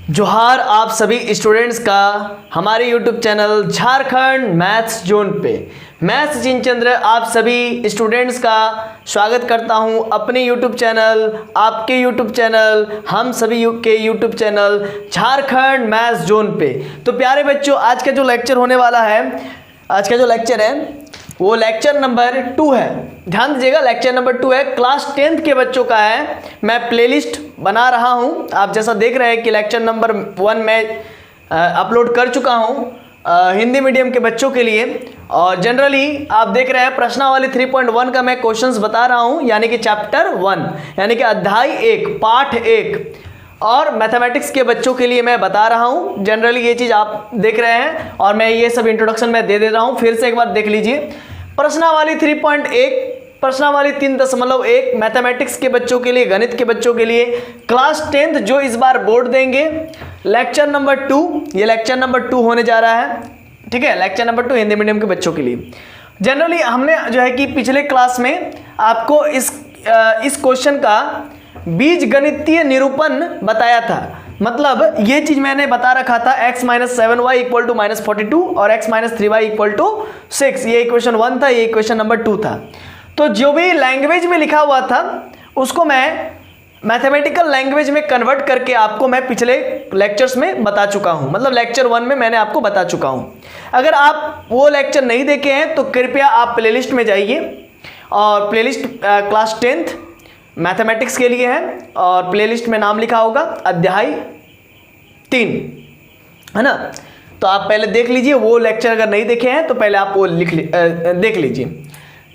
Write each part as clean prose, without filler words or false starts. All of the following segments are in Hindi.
जोहार आप सभी स्टूडेंट्स का हमारे YouTube channel Jharkhand maths zone पे। मैथ्स जिनचंद्र आप सभी स्टूडेंट्स का स्वागत करता हूं अपने YouTube चैनल, आपके YouTube चैनल, हम सभी के YouTube channel Jharkhand maths zone पे। तो प्यारे बच्चों, आज का जो लेक्चर होने वाला है, आज का जो लेक्चर है वो लेक्चर नंबर 2 है। ध्यान दीजिएगा, लेक्चर नंबर 2 है, क्लास 10th के बच्चों का है। मैं प्लेलिस्ट बना रहा हूं। आप जैसा देख रहे हैं कि लेक्चर नंबर 1 में अपलोड कर चुका हूं हिंदी मीडियम के बच्चों के लिए। और जनरली आप देख रहे हैं प्रश्नावली 3.1 का मैं क्वेश्चंस बता रहा हूं, यानी कि चैप्टर 1 यानी कि अध्याय 1 पाठ 1, और मैथमेटिक्स के बच्चों के लिए मैं बता रहा हूं। जनरली ये चीज़ आप देख रहे हैं और मैं ये सब इंट्रोडक्शन में दे रहा हूं। फिर से एक बार देख लीजिए, प्रश्नावली 3.1, प्रश्नावली 3.1 मैथमेटिक्स के बच्चों के लिए, गणित के बच्चों के लिए, क्लास 10th जो इस बार बोर्ड देंगे। लेक्चर नंबर 2, ये लेक्चर नंबर 2 होने जा रहा है, ठीक है। लेक्चर नंबर 2 हिंदी मीडियम के बच्चों के लिए। जनरली हमने जो है कि पिछले क्लास में आपको इस क्वेश्चन का बीज गणितीय निरूपण बताया था। मतलब ये चीज मैंने बता रखा था, x - 7y = -42 और x - 3y = 6। ये इक्वेशन 1 था, ये इक्वेशन नंबर 2 था। तो जो भी लैंग्वेज में लिखा हुआ था उसको मैं मैथमेटिकल लैंग्वेज में कन्वर्ट करके आपको मैं पिछले लेक्चर्स में बता चुका हूं। मतलब लेक्चर 1 में मैंने आपको बता चुका हूं। अगर आप वो लेक्चर नहीं देखे हैं तो कृपया आप प्लेलिस्ट में जाइए, और प्लेलिस्ट क्लास 10th मैथमेटिक्स के लिए है, और प्लेलिस्ट में नाम लिखा होगा अध्याय 3, है ना। तो आप पहले देख लीजिए, वो लेक्चर अगर नहीं देखे हैं तो पहले आप वो देख लीजिए,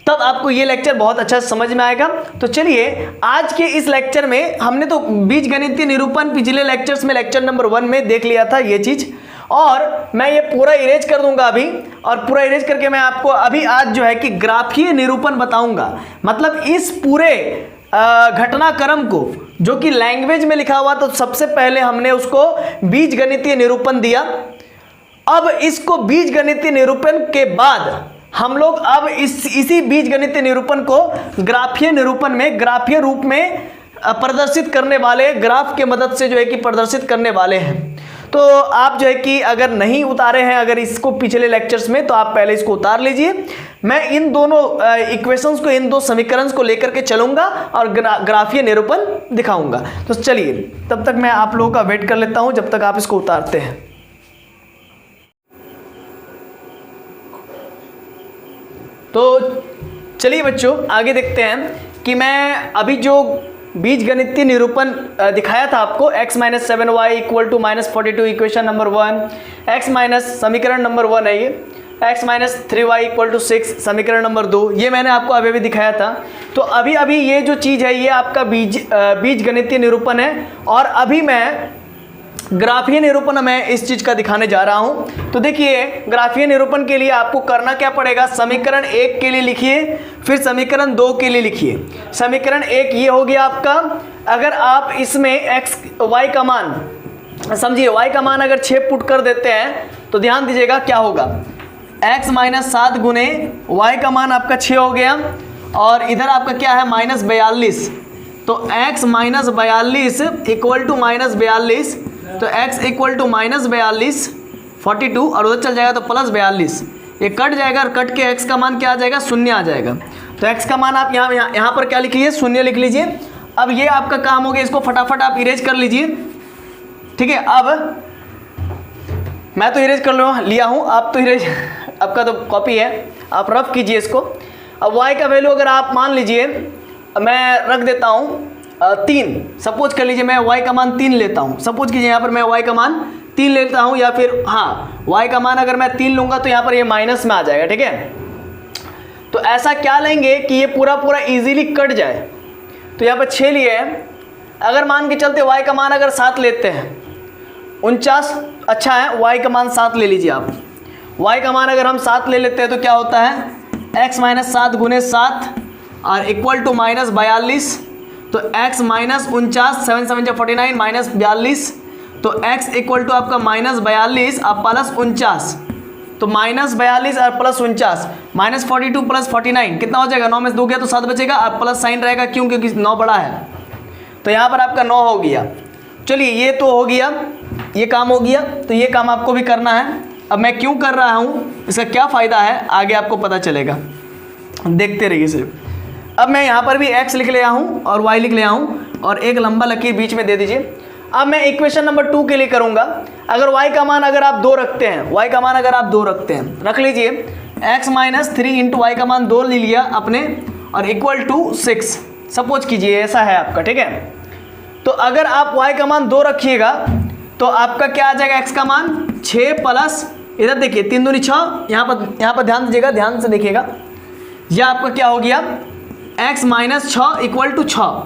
तब आपको ये लेक्चर बहुत अच्छा समझ में आएगा। तो चलिए, आज के इस लेक्चर में हमने तो बीजगणितीय निरूपण पिछले लेक्चर्स में लेक्चर नंबर 1 में देख लिया था ये चीज़, और मैं ये पूरा इरेज कर दूंगा अभी, और पूरा इरेज करके मैं आपको अभी आज जो है कि ग्राफीय निरूपण बताऊंगा। मतलब इस पूरे घटनाक्रम को जो कि लैंग्वेज में लिखा हुआ, तो सबसे पहले हमने उसको बीजगणितीय निरूपण दिया। अब इसको बीजगणितीय निरूपण के बाद हम लोग अब इसी बीजगणितीय निरूपण को ग्राफीय निरूपण में, ग्राफीय रूप में प्रदर्शित करने वाले, ग्राफ के मदद से जो है कि प्रदर्शित करने वाले हैं। तो आप जो है कि अगर नहीं उतारे हैं अगर इसको पिछले लेक्चर्स में, तो आप पहले इसको उतार लीजिए। मैं इन दोनों इक्वेशंस को, इन दो समीकरण को लेकर के चलूंगा और ग्राफीय निरूपण दिखाऊंगा। तो चलिए, तब तक मैं आप लोगों का वेट कर लेता हूं जब तक आप इसको उतारते हैं। तो चलिए बच्चों, आगे देखते हैं कि मैं अभी जो बीजगणितीय निरूपण दिखाया था आपको, x - 7y = -42 equation number 1, x - समीकरण नंबर 1 है ये, x - 3y = 6 समीकरण नंबर 2, ये मैंने आपको अभी भी दिखाया था। तो अभी ये जो चीज़ है ये आपका बीजगणितीय निरूपण है, और अभी मैं ग्राफीय निरूपण मैं इस चीज़ का दिखाने जा रहा हूं। तो देखिए, ग्राफीय निरूपण के लिए आपको करना क्या पड़ेगा, समीकरण 1 के लिए लिखिए, फिर समीकरण 2 के लिए लिखिए। समीकरण 1 ये हो गया आपका। अगर आप इसमें y का मान समझिए, y का मान अगर 6 पुट कर देते हैं तो ध्यान दीजिएगा क्या होगा, x - 7 गुने y का मान आपका 6 हो गया, और इधर आपका क्या है -42। तो x - 42 = -42, तो x = -42 42, और उधर चल जाएगा तो +42, ये कट जाएगा, और कट के x का मान क्या आ जाएगा, 0 आ जाएगा। तो x का मान आप यहाँ पर क्या लिख लीजिए, 0 लिख लीजिए। अब ये आपका काम हो गया, इसको फटाफट आप इरेज कर लीजिए, ठीक है। अब मैं तो इरेज कर लिया हूँ, आप तो इरेज आपका तो कॉपी है, आप रफ कीजिए इसको। अब y का वैल्यू अगर आप मान लीजिए, मैं रख देता हूँ 3, सपोज कर लीजिए मैं y का मान 3 लेता हूँ। सपोज कीजिए यहाँ पर मैं y का मान 3 लेता हूँ, या फिर हाँ y का मान अगर मैं 3 लूँगा तो यहाँ पर ये माइनस में आ जाएगा, ठीक है। तो ऐसा क्या लेंगे कि ये पूरा इजीली कट जाए। तो यहाँ पर 6 लिए है, अगर मान के चलते y का मान अगर 7 लेते हैं, 49 अच्छा है, y का मान 7 ले लीजिए आप। y का मान अगर हम 7 ले लेते हैं तो क्या होता है, x - 7 गुने 7 और इक्वल टू -42। तो x - 49, 7 7 49 -42, तो x = आपका -42 और +49, तो -42 और +49, -42 + 49 कितना हो जाएगा, 9 में से 2 गया तो 7 बचेगा, और प्लस साइन रहेगा, क्यों, क्योंकि 9 बड़ा है। तो यहाँ पर आपका 9 हो गया। चलिए, ये तो हो गया। ये काम हो गया, तो ये काम आपको भी करना है। अब मैं क्यों कर रहा हूँ, इसका क्या फ़ायदा है, आगे आपको पता चलेगा, देखते रहिए सिर्फ। अब मैं यहाँ पर भी x लिख ले आऊँ और y लिख ले आऊँ और एक लंबा लकीर बीच में दे दीजिए। अब मैं इक्वेशन नंबर 2 के लिए करूँगा। अगर y का मान अगर आप 2 रखते हैं, y का मान अगर आप 2 रखते हैं, रख लीजिए x - 3 इंटू वाई का मान 2 ले लिया अपने और इक्वल टू 6, सपोज कीजिए ऐसा है आपका, ठीक है। तो अगर आप y का मान 2 रखिएगा तो आपका क्या आ जाएगा, x का मान 6 प्लस, इधर देखिए 3 दूनी 6, यहाँ पर ध्यान दीजिएगा, ध्यान से देखिएगा, यह आपका क्या हो गया, x - 6 इक्वल टू 6।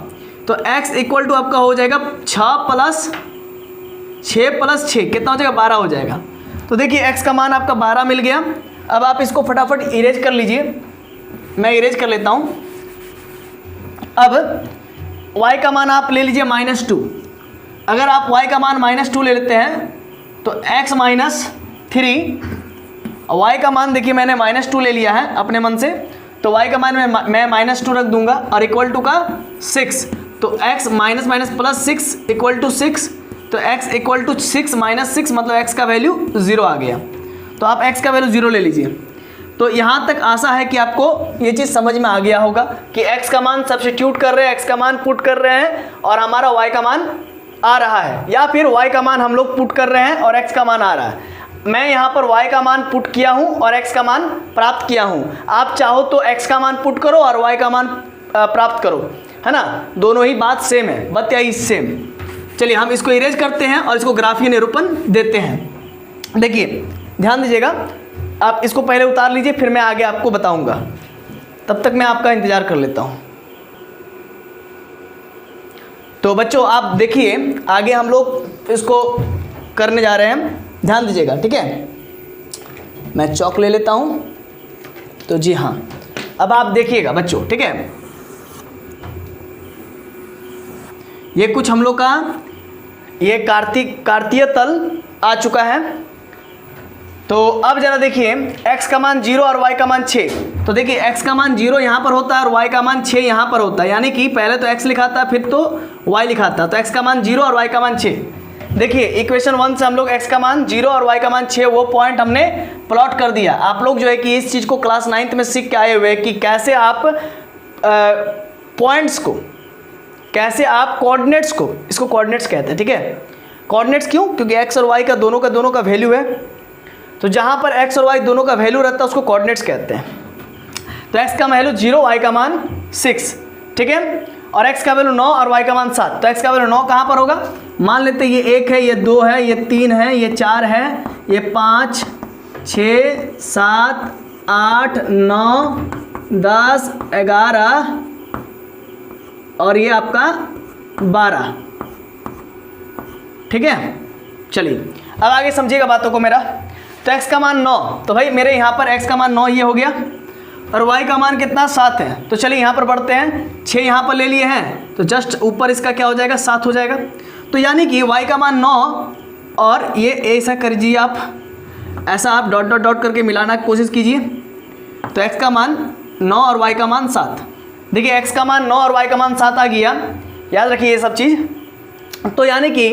तो x इक्वल टू आपका हो जाएगा 6 प्लस 6 कितना हो जाएगा, 12 हो जाएगा। तो देखिए x का मान आपका 12 मिल गया। अब आप इसको फटाफट इरेज कर लीजिए, मैं इरेज कर लेता हूँ। अब y का मान आप ले लीजिए -2। अगर आप y का मान -2 ले लेते हैं तो x - 3, y का मान देखिए मैंने -2 ले लिया है अपने मन से, तो y का मान मैं -2 रख दूंगा और इक्वल टू का 6। तो x minus plus 6 equal to 6, तो x इक्वल टू 6 - 6 मतलब x का वैल्यू 0 आ गया। तो आप x का वैल्यू 0 ले लीजिए। तो यहाँ तक आशा है कि आपको ये चीज़ समझ में आ गया होगा कि x का मान सब्स्टिट्यूट कर रहे हैं, x का मान पुट कर रहे हैं और हमारा y का मान आ रहा है, या फिर y का मान हम लोग पुट कर रहे हैं और x का मान आ रहा है। मैं यहाँ पर y का मान पुट किया हूँ और x का मान प्राप्त किया हूँ। आप चाहो तो x का मान पुट करो और y का मान प्राप्त करो, है ना, दोनों ही बात सेम है, बात यही सेम। चलिए हम इसको इरेज करते हैं और इसको ग्राफीय निरूपण देते हैं। देखिए ध्यान दीजिएगा, आप इसको पहले उतार लीजिए, फिर मैं आगे आपको बताऊंगा, तब तक मैं आपका इंतजार कर लेता हूं। तो बच्चों आप देखिए आगे हम लोग इसको करने जा रहे हैं, ध्यान दीजिएगा, ठीक है। मैं चौक ले लेता हूं। तो जी हाँ, अब आप देखिएगा बच्चों, ठीक है, ये कुछ हम लोग का ये कार्तीय तल आ चुका है। तो अब जरा देखिए x का मान 0 और y का मान 6। तो देखिए x का मान 0 यहाँ पर होता है और y का मान 6 यहाँ पर होता है, यानी कि पहले तो x लिखा था फिर तो y लिखा था। तो x का मान 0 और y का मान 6। देखिए इक्वेशन 1 से हम लोग x का मान 0 और y का मान 6 वो पॉइंट हमने प्लॉट कर दिया। आप लोग जो है कि इस चीज़ को क्लास 9th में सीख के आए हुए कि कैसे आप पॉइंट्स को, कैसे आप कोऑर्डिनेट्स को, इसको कोऑर्डिनेट्स कहते हैं, ठीक है। कोऑर्डिनेट्स क्यों, क्योंकि x और y का दोनों का वैल्यू है। तो जहाँ पर x और y दोनों का वैल्यू रहता है उसको कोऑर्डिनेट्स कहते हैं। तो x का वैल्यू 0, y का मान 6, ठीक है, और x का वैल्यू 9 और y का मान 7। तो x का वैल्यू 9 कहाँ पर होगा, मान लेते हैं ये 1 है, ये 2 है, ये 3 है, ये 4 है, ये 5, 6, 7, 8, 9, 10, 11 और ये आपका 12, ठीक है। चलिए अब आगे समझिएगा बातों को मेरा। तो x का मान 9, तो भाई मेरे यहाँ पर x का मान 9 ये हो गया और y का मान कितना 7 है। तो चलिए यहाँ पर बढ़ते हैं, 6 यहाँ पर ले लिए हैं तो जस्ट ऊपर इसका क्या हो जाएगा, 7 हो जाएगा। तो यानी कि y का मान 9 और ये ऐसा कर दीजिए आप, ऐसा आप डॉट डॉट डॉट करके मिलाना की कोशिश कीजिए। तो x का मान 9 और y का मान 7। देखिए x का मान 9 और y का मान 7 आ गया, याद रखिए ये सब चीज़। तो यानी कि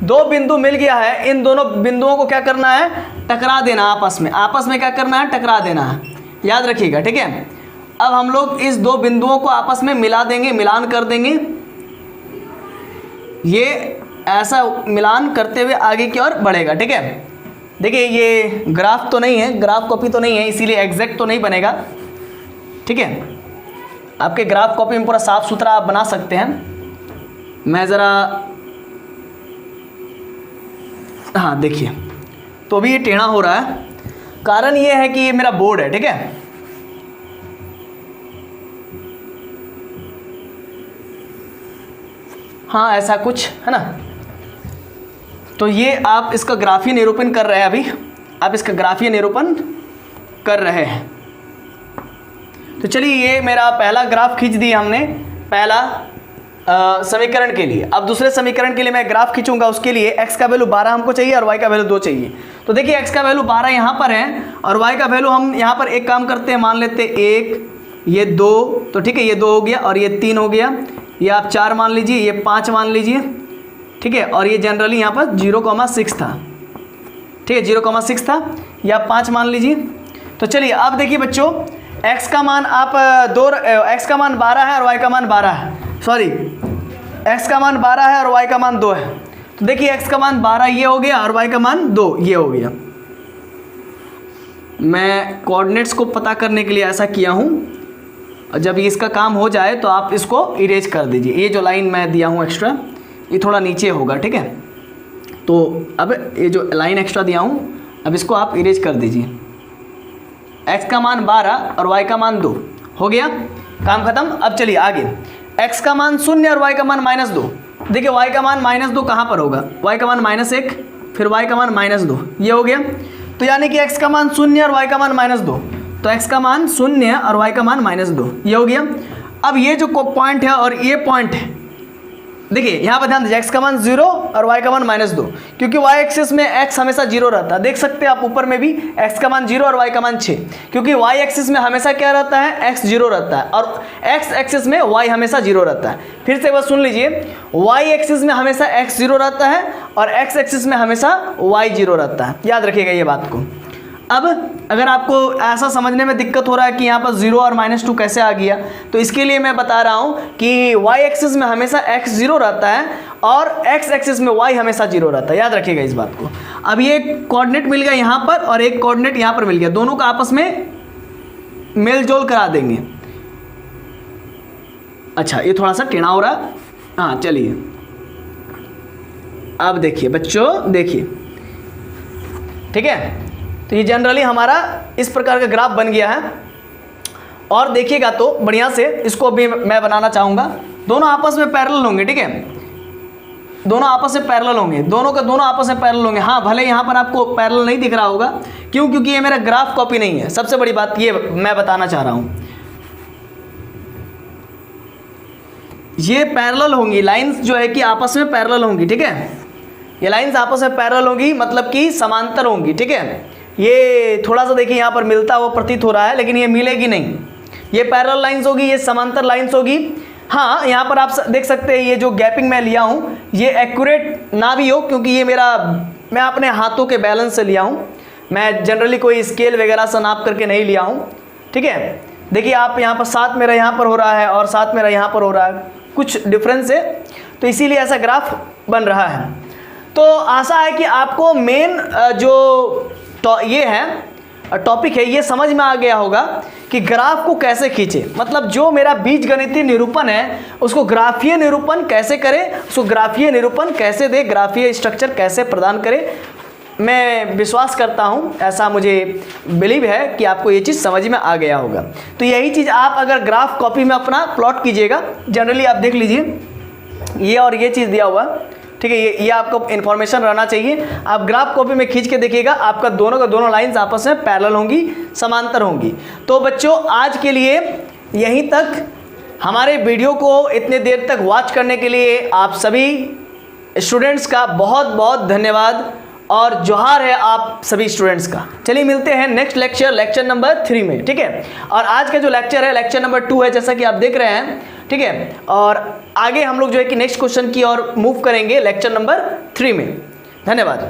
2 बिंदु मिल गया है, इन दोनों बिंदुओं को क्या करना है, टकरा देना आपस में क्या करना है, टकरा देना है, याद रखिएगा, ठीक है। अब हम लोग इस 2 बिंदुओं को आपस में मिला देंगे, मिलान कर देंगे। ये ऐसा मिलान करते हुए आगे की ओर बढ़ेगा, ठीक है। देखिए ये ग्राफ तो नहीं है, ग्राफ कॉपी तो नहीं है, इसीलिए एग्जैक्ट तो नहीं बनेगा, ठीक है। आपके ग्राफ कॉपी में पूरा साफ सुथरा आप बना सकते हैं। मैं ज़रा, हाँ देखिए, तो अभी ये टेढ़ा हो रहा है, कारण ये है कि ये मेरा बोर्ड है, ठीक है। हाँ ऐसा कुछ है ना। तो ये आप इसका ग्राफीय निरूपण कर रहे हैं, अभी आप इसका ग्राफीय निरूपण कर रहे हैं। तो चलिए ये मेरा पहला ग्राफ खींच दिया हमने, पहला समीकरण के लिए। अब दूसरे समीकरण के लिए मैं ग्राफ खींचूंगा, उसके लिए x का वैल्यू 12 हमको चाहिए और y का वैल्यू 2 चाहिए। तो देखिए x का वैल्यू 12 यहाँ पर है और y का वैल्यू हम यहाँ पर एक काम करते हैं, मान लेते हैं 1, ये 2, तो ठीक है, ये 2 हो गया और ये 3 हो गया, ये आप 4 मान लीजिए, ये 5 मान लीजिए, ठीक है, और ये जनरली यहाँ पर 0,6 था, ठीक है 0,6 था, या 5 मान लीजिए। तो चलिए अब देखिए बच्चों, x का मान आप x का मान 12 है और y का मान 12 है, सॉरी x का मान 12 है और y का मान 2 है। तो देखिए x का मान 12 ये हो गया और y का मान 2 ये हो गया। मैं कोऑर्डिनेट्स को पता करने के लिए ऐसा किया हूँ, और जब इसका काम हो जाए तो आप इसको इरेज कर दीजिए। ये जो लाइन मैं दिया हूँ एक्स्ट्रा, ये थोड़ा नीचे होगा, ठीक है। तो अब ये जो लाइन एक्स्ट्रा दिया हूँ, अब इसको आप इरेज कर दीजिए। x का मान 12 और y का मान 2 हो गया, काम खत्म। अब चलिए आगे, x का मान 0 और y का मान -2। देखिए y का मान -2 कहाँ पर होगा, y का मान -1 फिर y का मान -2 ये हो गया। तो यानी कि x का मान 0 और y का मान -2, तो x का मान 0 और y का मान -2 ये हो गया। अब ये जो पॉइंट है और ये पॉइंट है, देखिए यहाँ पर ध्यान दीजिए, x का मान 0 और y का मान -2, क्योंकि y एक्सिस में x हमेशा 0 रहता है। देख सकते हैं आप ऊपर में भी x का मान 0 और y का मान 6, क्योंकि y एक्सिस में हमेशा क्या रहता है, x 0 रहता है, और x एक्सिस में y हमेशा 0 रहता है। फिर से एक बार सुन लीजिए, y एक्सिस में हमेशा x 0 रहता है और x एक्सिस में हमेशा y 0 रहता है, याद रखिएगा ये बात को। अब अगर आपको ऐसा समझने में दिक्कत हो रहा है कि यहाँ पर 0 और -2 कैसे आ गया, तो इसके लिए मैं बता रहा हूँ कि y एक्सिस में हमेशा x 0 रहता है और x एक्सिस में y हमेशा 0 रहता है, याद रखिएगा इस बात को। अब ये कोऑर्डिनेट मिल गया यहाँ पर और एक कोऑर्डिनेट यहाँ पर मिल गया, दोनों का आपस में मेल जोल करा देंगे। अच्छा ये थोड़ा सा टेढ़ा हो रहा है, हाँ चलिए अब देखिए बच्चों, देखिए ठीक है। तो ये जनरली हमारा इस प्रकार का ग्राफ बन गया है, और देखिएगा तो बढ़िया से इसको भी मैं बनाना चाहूँगा। दोनों आपस में पैरेलल होंगे, ठीक है, दोनों आपस में पैरेलल होंगे, दोनों के दोनों आपस में पैरेलल होंगे। हाँ भले यहाँ पर आपको पैरेलल नहीं दिख रहा होगा, क्यों, क्योंकि ये मेरा ग्राफ कॉपी नहीं है। सबसे बड़ी बात ये मैं बताना चाह रहा हूँ, ये पैरेलल होंगी लाइंस जो है कि आपस में पैरेलल होंगी, ठीक है। ये लाइंस आपस में पैरेलल होंगी मतलब कि समांतर होंगी, ठीक है। ये थोड़ा सा देखिए यहाँ पर मिलता हुआ प्रतीत हो रहा है, लेकिन ये मिलेगी नहीं। ये पैरेलल लाइंस होगी, ये समांतर लाइंस होगी। हाँ यहाँ पर आप देख सकते हैं ये जो गैपिंग मैं लिया हूँ ये एक्यूरेट ना भी हो, क्योंकि ये मैं अपने हाथों के बैलेंस से लिया हूँ, मैं जनरली कोई स्केल वगैरह से नाप करके नहीं लिया हूँ, ठीक है। देखिए आप यहाँ पर 7 मेरा यहाँ पर हो रहा है और 7 मेरा यहाँ पर हो रहा है, कुछ डिफरेंस है, तो इसीलिए ऐसा ग्राफ बन रहा है। तो आशा है कि आपको मेन जो ये है टॉपिक है ये समझ में आ गया होगा कि ग्राफ को कैसे खींचे, मतलब जो मेरा बीजगणितीय निरूपण है उसको ग्राफीय निरूपण कैसे करें, उसको ग्राफीय निरूपण कैसे दे, ग्राफीय स्ट्रक्चर कैसे प्रदान करें। मैं विश्वास करता हूँ, ऐसा मुझे बिलीव है कि आपको ये चीज़ समझ में आ गया होगा। तो यही चीज़ आप अगर ग्राफ कॉपी में अपना प्लॉट कीजिएगा, जनरली आप देख लीजिए ये और ये चीज़ दिया हुआ, ठीक है, ये आपको इन्फॉर्मेशन रहना चाहिए। आप ग्राफ कॉपी में खींच के देखिएगा, आपका दोनों का दोनों लाइंस आपस में पैरेलल होंगी, समांतर होंगी। तो बच्चों आज के लिए यहीं तक, हमारे वीडियो को इतने देर तक वॉच करने के लिए आप सभी स्टूडेंट्स का बहुत बहुत धन्यवाद और जोहार है आप सभी स्टूडेंट्स का। चलिए मिलते हैं नेक्स्ट लेक्चर नंबर 3 में, ठीक है। और आज का जो लेक्चर है लेक्चर नंबर 2 है, जैसा कि आप देख रहे हैं, ठीक है। और आगे हम लोग जो है कि नेक्स्ट क्वेश्चन की ओर मूव करेंगे लेक्चर नंबर 3 में। धन्यवाद।